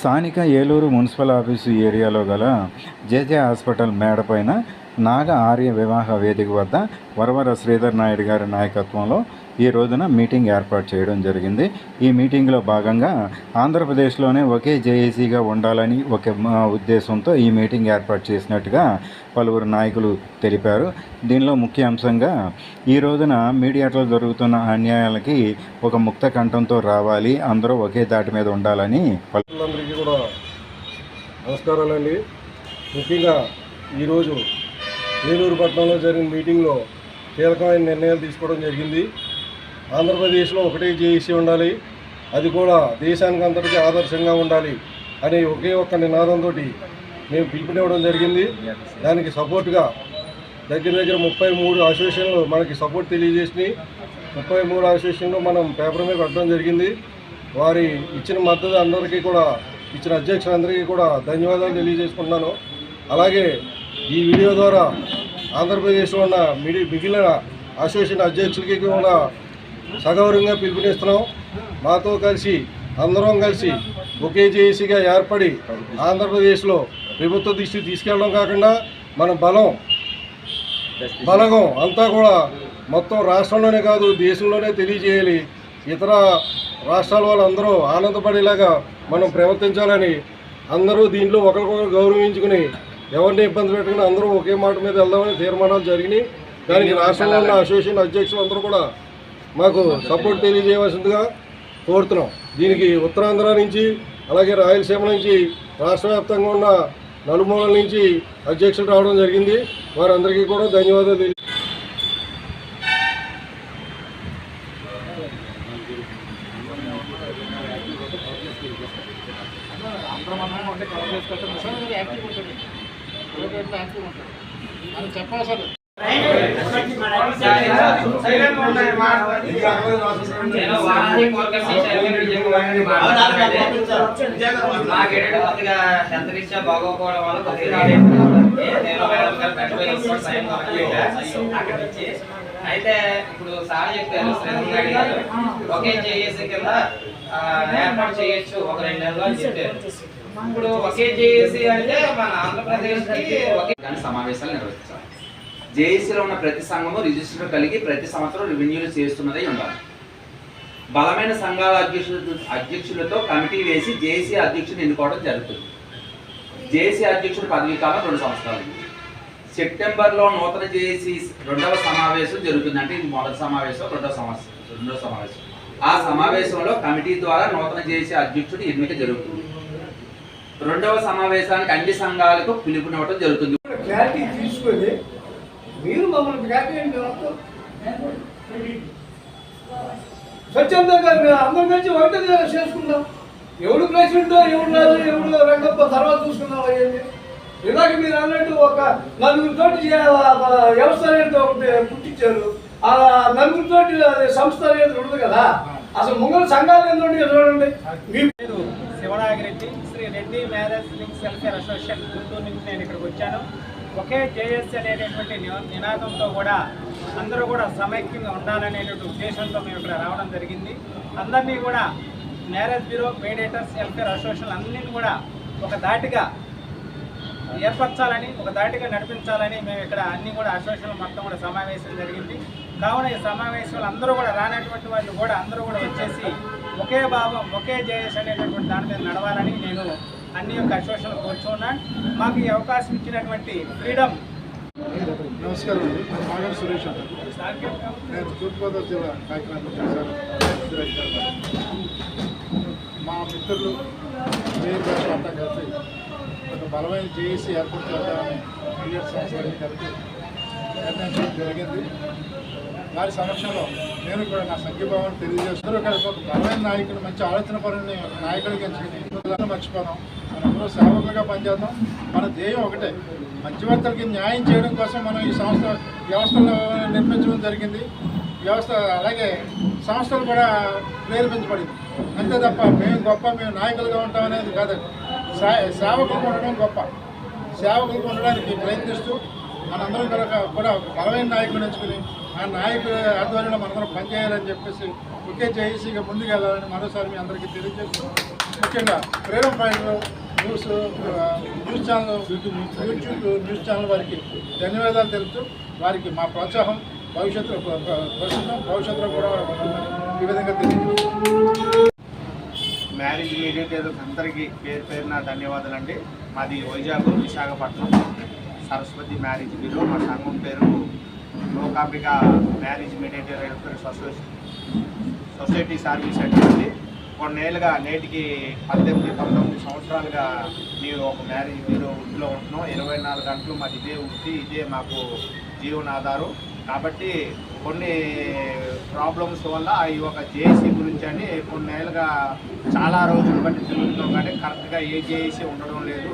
స్థానిక Eluru municipal office ఏరియాలో గల జేజే హాస్పిటల్ మేడపైన నాగ ఆర్య వివాహ వేదిక వద్ద వరవర శ్రీధర్ నాయుడు గారి నాయకత్వంలో ఈ రోజున మీటింగ్ ఏర్పాటు చేయడం జరిగింది. ఈ మీటింగ్లో భాగంగా ఆంధ్రప్రదేశ్లోనే ఒకే జేఏసీగా ఉండాలని ఒక ఉద్దేశంతో ఈ మీటింగ్ ఏర్పాటు చేసినట్టుగా పలువురు నాయకులు తెలిపారు. దీనిలో ముఖ్య అంశంగా ఈ రోజున మీడియాలో జరుగుతున్న అన్యాయాలకి ఒక ముక్త కంఠంతో రావాలి, అందరూ ఒకే దాటి మీద ఉండాలని అందరికీ కూడా నమస్కారాలండి. ముఖ్యంగా ఈరోజు ఏలూరు పట్టణంలో జరిగిన మీటింగ్లో కీలకమైన నిర్ణయాలు తీసుకోవడం జరిగింది. ఆంధ్రప్రదేశ్లో ఒకటే జేఏసీ ఉండాలి, అది కూడా దేశానికి అంతటికీ ఆదర్శంగా ఉండాలి అనే ఒకే ఒక్క నినాదంతో మేము పిలుపునివ్వడం జరిగింది. దానికి సపోర్ట్గా దగ్గర 33 అసోసియేషన్లు మనకి సపోర్ట్ తెలియజేసినాయి. 33 అసోసియేషన్లు మనం పేపర్ మీద పెట్టడం జరిగింది. వారి ఇచ్చిన మద్దతు అందరికీ కూడా, ఇచ్చిన అధ్యక్షులందరికీ కూడా ధన్యవాదాలు తెలియజేసుకుంటున్నాను. అలాగే ఈ వీడియో ద్వారా ఆంధ్రప్రదేశ్లో ఉన్న మిగిలిన అసోసియేషన్ అధ్యక్షులకి కూడా సగౌరవంగా పిలుపునిస్తున్నాం. మాతో కలిసి అందరం కలిసి ఒకే జేఏసీగా ఏర్పడి ఆంధ్రప్రదేశ్లో ప్రభుత్వ దృష్టికి తీసుకెళ్ళడం కాకుండా మన బలగం అంతా కూడా మొత్తం రాష్ట్రంలోనే కాదు దేశంలోనే తెలియజేయాలి. ఇతర రాష్ట్రాల వాళ్ళందరూ ఆనందపడేలాగా మనం ప్రవర్తించాలని, అందరూ దీంట్లో ఒకరికొకరు గౌరవించుకుని ఎవరిని ఇబ్బంది పెట్టకుండా అందరూ ఒకే మాట మీద వెళ్దామని తీర్మానాలు జరిగినాయి. దానికి రాష్ట్రంలో ఉన్న అసోసియేషన్ అధ్యక్షులు అందరూ కూడా మాకు సపోర్ట్ తెలియజేయవలసిందిగా కోరుతున్నాం. దీనికి ఉత్తరాంధ్ర నుంచి అలాగే రాయలసీమ నుంచి రాష్ట్ర వ్యాప్తంగా ఉన్న నలుమూలల నుంచి అధ్యక్షులు రావడం జరిగింది. వారందరికీ కూడా ధన్యవాదాలు. చెప్పాలి సార్. బాగోపోవడం వల్ల అయితే ఇప్పుడు సార్ చెప్పారు శ్రీధర్ గారు ఒకే జేఏసీ కింద ఏర్పాటు చేయొచ్చు ఒక 2 నెలలు అని చెప్పారు. ఇప్పుడు ఒకే జేఏసీ అంటే మన ఆంధ్రప్రదేశ్ కి ఒకే సమావేశాలు నిర్వహించాలి. జేఏసీలో ఉన్న ప్రతి సంఘము రిజిస్టర్ కలిగి ప్రతి సంవత్సరం రెవెన్యూలు చేస్తున్నదే ఉండాలి. బలమైన సంఘాల అధ్యక్షులతో కమిటీ వేసి జేఏసీ అధ్యక్షుని ఎన్నుకోవడం జరుగుతుంది. జేఏసీ అధ్యక్షుడి పదవీ కాలం 2 సంవత్సరాలు. సెప్టెంబర్లో నూతన జేఏసీ 2వ సమావేశం జరుగుతుంది. అంటే ఇది మొదటి సమావేశం, రెండవ సమావేశం. ఆ సమావేశంలో కమిటీ ద్వారా నూతన జేఏసీ అధ్యక్షుడి ఎన్నిక జరుగుతుంది. 2వ సమావేశానికి అన్ని సంఘాలకు పిలుపునివ్వడం జరుగుతుంది. మీరు మమ్మల్ని స్వచ్ఛందంగా అందరం కలిసి ఒకటే చేసుకుందాం. ఎవడు ప్రెసిడెంట్ ఎవడు రాదు ఎవడు రంగప్ప తర్వాత చూసుకుందాం. అయ్యింది ఇలాగ మీరు అన్నట్టు ఒక 4 వ్యవస్థ అనేది ఒకటి పుట్టించారు. ఆ 4 సంస్థ అనేది ఉండదు కదా. అసలు ముంగల సంఘాలు ఎందుకంటే చూడండి. మీరు Sivanagireddy Sri Reddy marriage links welfare association Guntur నుంచి నేను ఇక్కడికి వచ్చాను. ఒకే జేఏసీ అనేటటువంటి నినాదంతో కూడా అందరూ కూడా సమైక్యంగా ఉండాలనేటువంటి ఉద్దేశంతో మేము ఇక్కడ రావడం జరిగింది. అందరినీ కూడా మ్యారేజ్ బ్యూరో, మీడియేటర్స్, వెల్ఫేర్ అసోసియేషన్లు అన్నింటినీ కూడా ఒక దాటిగా ఏర్పరచాలని, ఒక దాటిగా నడిపించాలని మేము ఇక్కడ అన్ని కూడా అసోసియేషన్లు మొత్తం కూడా సమావేశం జరిగింది. కావున ఈ సమావేశంలో అందరూ కూడా రానటువంటి వాళ్ళు కూడా అందరూ కూడా వచ్చేసి ఒకే భావం, ఒకే జేఏసీ అనేటటువంటి దాని మీద నడవాలని నేను అన్ని యొక్క అసోసియేషన్లు కోరుచున్నాను. మాకు ఈ అవకాశం ఇచ్చినటువంటి ఫ్రీడమ్. నమస్కారం అండి. మాగం సురేష్ అండి. నేను తూర్పుగోదావరి జిల్లా కాకినాడ మా మిత్రులు అంతా కలిసి ఒక బలమైన జేఏసీ ఏర్పాటు చేద్దామని మీడియా సంస్థలన్నీ కలిసి నిర్ణయించడం జరిగింది. వారి సమక్షంలో నేను కూడా నా సంఘీభావాన్ని తెలియజేస్తున్నారు. కలిసి ఒక బలమైన నాయకుడు, మంచి ఆలోచన పరుని నాయకుడికి ఎంచుకుని మర్చిపోదాం. మనందరూ సేవకులుగా పనిచేద్దాం. మన ధ్యేయం ఒకటే, మధ్యవర్తులకి న్యాయం చేయడం కోసం మనం ఈ వ్యవస్థను నిర్మించడం జరిగింది. అలాగే సంస్థలు కూడా ప్రేరేపించబడింది. అంతే తప్ప మేము గొప్ప, మేము నాయకులుగా ఉంటామనేది కాదండి. సేవకులు ఉండడం గొప్ప. సేవకులు ఉండడానికి ప్రయత్నిస్తూ మనందరం కూడా ఒక బలమైన నాయకుడిని ఎంచుకుని ఆ నాయకుడి ఆధ్వర్యంలో మనందరం పనిచేయాలని చెప్పేసి ఒకే జేఏసీగా ముందుకు వెళ్ళాలని మరోసారి మీ అందరికీ తెలియజేస్తున్నాం. ముఖ్యంగా freedom fighter news channel YouTube news channel వారికి ధన్యవాదాలు తెలుపుతూ వారికి మా ప్రోత్సాహం భవిష్యత్తులో కూడా ఉంటుందని ఈ విధంగా తెలియజేస్తున్నాం. మ్యారేజ్ మీడియేటర్స్ అందరికీ పేరు పేరున ధన్యవాదాలండి. మాది వైజాగ్ విశాఖపట్నం సరస్వతి మ్యారేజ్ బ్యూరో. మా సంఘం పేరు Lokambika marriage mediator welfare society service అండి. కొన్నేళ్ళుగా నేటికి 18-19 సంవత్సరాలుగా మేము ఒక మ్యారేజ్ బ్యూరో వృత్తిలో ఉంటున్నాం. 24 గంటలు మాది ఇదే వృత్తి, ఇదే మాకు జీవనాధారం. కాబట్టి కొన్ని ప్రాబ్లమ్స్ వల్ల ఈ ఒక జేఏసీ గురించి అని కొన్నేళ్ళుగా చాలా రోజులు బట్టి తిరుగుతున్నాం, కానీ కరెక్ట్గా ఏ జేఏసీ ఉండడం లేదు.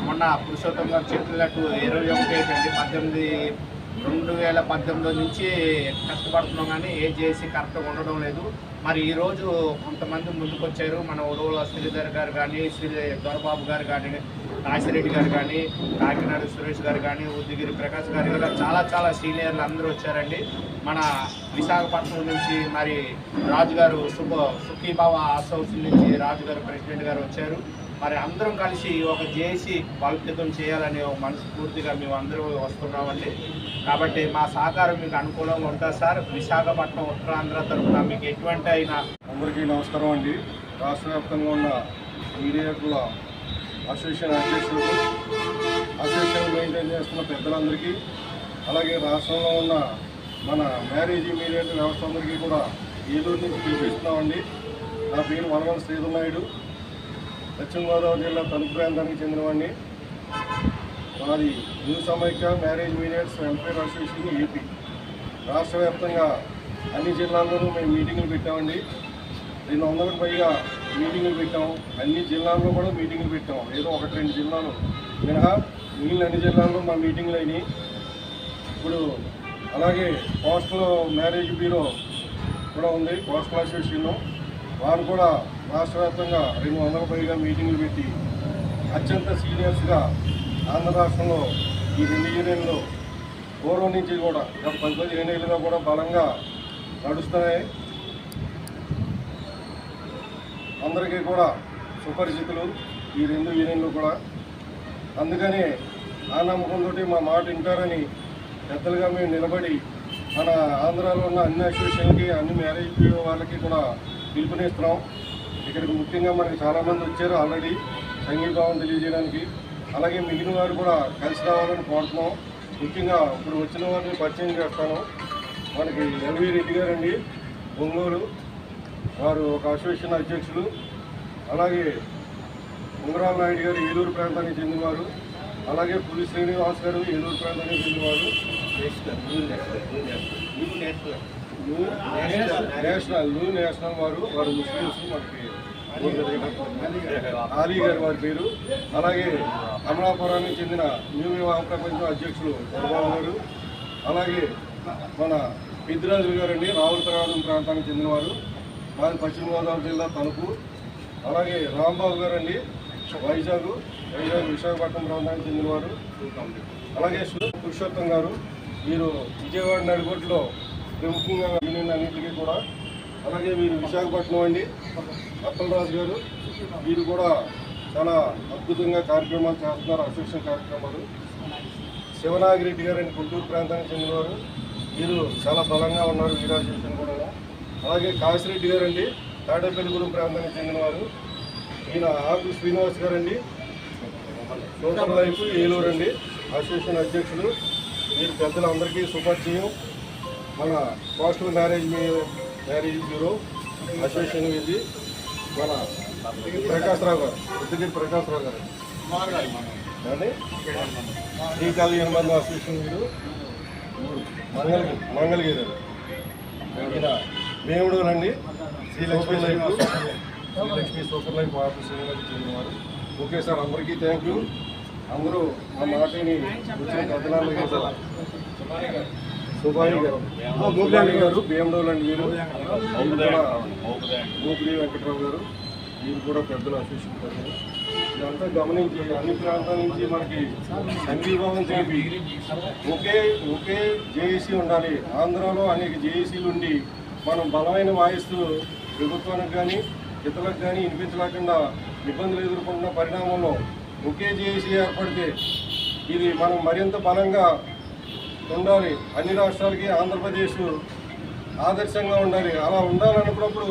మొన్న పురుషోత్తం గారు చెప్పినట్టు 2018 నుంచి కష్టపడుతున్నాం, కానీ ఏ జేఏసీ కరెక్ట్గా ఉండడం లేదు. మరి ఈరోజు కొంతమంది ముందుకు వచ్చారు. మన ఉడవల శ్రీధర్ గారు కానీ, దొరబాబు గారు కానీ, కాశిరెడ్డి గారు కానీ, కాకినాడ సురేష్ గారు కానీ, ఉద్దిగిరి ప్రకాష్ గారు ఇలా చాలా సీనియర్లు అందరూ వచ్చారండి. మన విశాఖపట్నం నుంచి మరి రాజుగారు సుఖీభావ అసోసియేషన్ నుంచి రాజుగారు ప్రెసిడెంట్ గారు వచ్చారు. మరి అందరం కలిసి ఒక జేఏసీ బలోపేతం చేయాలని ఒక మనస్ఫూర్తిగా మేము అందరూ వస్తున్నామండి. కాబట్టి మా సహకారం మీకు అనుకూలంగా ఉంటుంది సార్. విశాఖపట్నం ఉత్తరాంధ్ర తరఫున మీకు ఎటువంటి అయినా. అందరికీ నమస్కారం అండి. రాష్ట్ర వ్యాప్తంగా ఉన్న మీడియేటర్ల అసోసియేషన్ అధ్యక్షులకు, అసోసియేషన్ మెయింటైన్ చేస్తున్న పెద్దలందరికీ, అలాగే రాష్ట్రంలో ఉన్న మన మ్యారేజ్ మీడియేటర్ వ్యవస్థ అందరికీ కూడా ఏలూరు నుంచి పిలిపిస్తున్నామండి. నా పేరు వనవల శ్రీధర్ నాయుడు, పశ్చిమ గోదావరి జిల్లా తణుకు ప్రాంతానికి చెందినవాడిని. మాది న్యూ సమైక్య marriage mediators welfare association AP. రాష్ట్ర వ్యాప్తంగా అన్ని జిల్లాల్లోనూ మేము మీటింగులు పెట్టామండి. 200కు పైగా మీటింగులు పెట్టాము. అన్ని జిల్లాల్లో కూడా మీటింగులు పెట్టాము. ఏదో 1-2 జిల్లాలు మినహా మిగిలిన అన్ని జిల్లాల్లో మా మీటింగులు అయినాయి. ఇప్పుడు అలాగే కోస్టల్ మ్యారేజ్ బ్యూరో కూడా ఉంది, కోస్టల్ అసోసియేషన్. వారు కూడా రాష్ట్ర వ్యాప్తంగా 200కు పైగా మీటింగులు పెట్టి అత్యంత సీనియర్స్గా ఆంధ్ర రాష్ట్రంలో ఈ 2 యూనియన్లు పూర్వం నుంచి కూడా గత 10-15 ఏళ్ళుగా కూడా బలంగా నడుస్తున్నాయి. అందరికీ కూడా సుపరిచితులు ఈ 2 యూనియన్లు కూడా. అందుకని ఆ నమ్మకంతో మా మాట వింటారని పెద్దలుగా మేము నిలబడి మన ఆంధ్రాలో ఉన్న అన్ని అసోసియేషన్లకి, అన్ని మ్యారేజ్ బ్యూరో వాళ్ళకి కూడా పిలుపునిస్తున్నాం. ఇక్కడికి ముఖ్యంగా మనకి చాలామంది వచ్చారు ఆల్రెడీ సంఘీభావం తెలియజేయడానికి. అలాగే మిగిలిన వారు కూడా కలిసి రావాలని కోరుతున్నాం. ముఖ్యంగా ఇప్పుడు వచ్చిన వారిని పరిచయం చేస్తాను. మనకి ఎల్వి రెడ్డి గారండి, ఒంగోలు, వారు ఒక అసోసియేషన్ అధ్యక్షులు. అలాగే ఉంగరాల నాయుడు గారు ఏలూరు ప్రాంతానికి చెందినవారు. అలాగే పులి శ్రీనివాస్ గారు ఏలూరు ప్రాంతానికి చెందినవారు. న్యూ నేషనల్ వారు ముస్లిమ్స్. మనకి ఆలీ గారు వారి పేరు. అలాగే అమలాపురానికి చెందిన న్యూ వివాహ ప్రపంచం అధ్యక్షులు దొరబాబు గారు. అలాగే మన పెద్దిరాజులు గారండి, రావులపరాధం ప్రాంతానికి చెందినవారు. మాది పశ్చిమ గోదావరి జిల్లా తణుకు. అలాగే రాంబాబు గారండి, వైజాగ్ విశాఖపట్నం ప్రాంతానికి చెందినవారు. అలాగే పురుషోత్తం గారు, వీరు విజయవాడ నడిగొట్టులో ప్రముఖంగా యూనియన్ అన్నింటికీ కూడా. అలాగే వీరు విశాఖపట్నం అండి, అప్పలరాజు గారు, వీరు కూడా చాలా అద్భుతంగా కార్యక్రమాలు చేస్తున్నారు, అసోసియేషన్ కార్యక్రమాలు. శివనాగిరెడ్డి గారు అండి, గుంటూరు ప్రాంతానికి చెందినవారు. వీరు చాలా బలంగా ఉన్నారు వీరు అసోసియేషన్ కూడా. అలాగే కాశిరెడ్డి గారండి, తాడేపల్లిగూడెం ప్రాంతానికి చెందినవారు. ఈయన ఆకు శ్రీనివాస్ గారండి, సూపర్ లైఫ్ ఏలూరు అండి, అసోసియేషన్ అధ్యక్షులు. వీరు పెద్దలందరికీ సుపరిచయం. మన కోస్టల్ మ్యారేజ్ బ్యూరో అసోసియేషన్ ఇది మన ప్రకాశ్రావు గారు, ఉద్దిగిరి ప్రకాశ్రావు గారు అండి. శ్రీకాళి అనుబంధ అసోసియేషన్ వీరు మంగళగిరి. ఈయన వేముడులు అండి, శ్రీలక్ష్మి సూపర్ లైఫ్ ఆఫీస్ చెందినవారు. ఓకే సార్, అందరికీ థ్యాంక్ యూ. అందరూ మా మాటని వచ్చిన పెద్దలందరికీ సుబాయి గారు భీమడోలు అండి, వీరు ఊపిరి వెంకట్రావు గారు, వీరు కూడా పెద్దలు అసోసియేషన్ పెద్దలు. ఇదంతా గమనించి అన్ని ప్రాంతాల నుంచి మనకి సంఘీభావం తెలిపి ఒకే జేఏసీ ఉండాలి. ఆంధ్రాలో అనేక జేఏసీలు ఉండి మనం బలమైన వాయిస్తూ ప్రభుత్వానికి కానీ ఇతరులకు కానీ వినిపించలేకుండా ఇబ్బందులు ఎదుర్కొంటున్న పరిణామంలో ఒకే జేఏసీ ఏర్పడితే ఇది మనం మరింత బలంగా ఉండాలి. అన్ని రాష్ట్రాలకి ఆంధ్రప్రదేశ్ ఆదర్శంగా ఉండాలి. అలా ఉండాలనుకున్నప్పుడు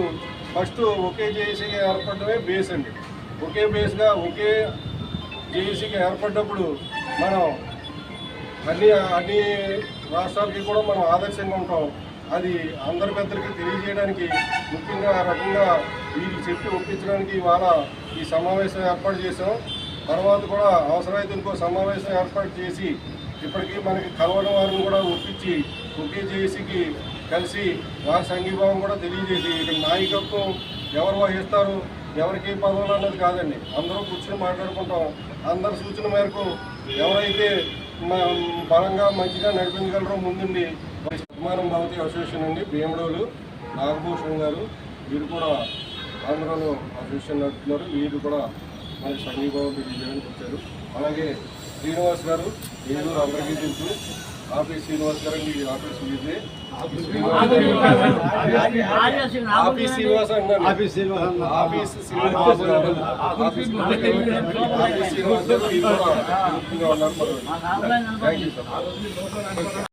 ఫస్ట్ ఒకే జేఏసీగా ఏర్పడమే బేస్ అండి. ఒకే బేస్గా ఒకే జేఏసీగా ఏర్పడ్డప్పుడు మనం అన్ని రాష్ట్రాలకి కూడా మనం ఆదర్శంగా ఉంటాం. అది అందరి పెద్దలకి తెలియజేయడానికి ముఖ్యంగా ఆ రకంగా వీరికి చెప్పి ఒప్పించడానికి ఇవాళ ఈ సమావేశం ఏర్పాటు చేసాం. తర్వాత కూడా అవసరమైతే ఇంకో సమావేశం ఏర్పాటు చేసి ఇప్పటికీ మనకి కలవడం వారిని కూడా ఒప్పించి ఒకే జేఏసీకి కలిసి వారి సంఘీభావం కూడా తెలియజేసి ఇక్కడ నాయకత్వం ఎవరు వహిస్తారు, ఎవరికి పదవులు అన్నది కాదండి. అందరూ కూర్చొని మాట్లాడుకుంటాం. అందరి సూచన మేరకు ఎవరైతే బలంగా మంచిగా నడిపించగలరో ముందుండి అభిమానం భవతి అసోసియేషన్ అండి భీమడోలు నాగభూషణ్ గారు, వీరు కూడా ఆంధ్రలో అసోసియేషన్ నడుపుతున్నారు. వీరు కూడా మనకి సంఘీభావం తెలియజేయడానికి వచ్చారు. అలాగే శ్రీనివాస్ గారు ఏలూరు అందరికీ తెలుసు. ఆఫీస్ శ్రీనివాస్ గారు అండి, ఆఫీస్ ఇదే ఆఫీస్ శ్రీనివాస్ అన్నారు. ఆఫీస్ శ్రీనివాస్ గారు వీరు కూడా ఉన్నారు. Thank you sir.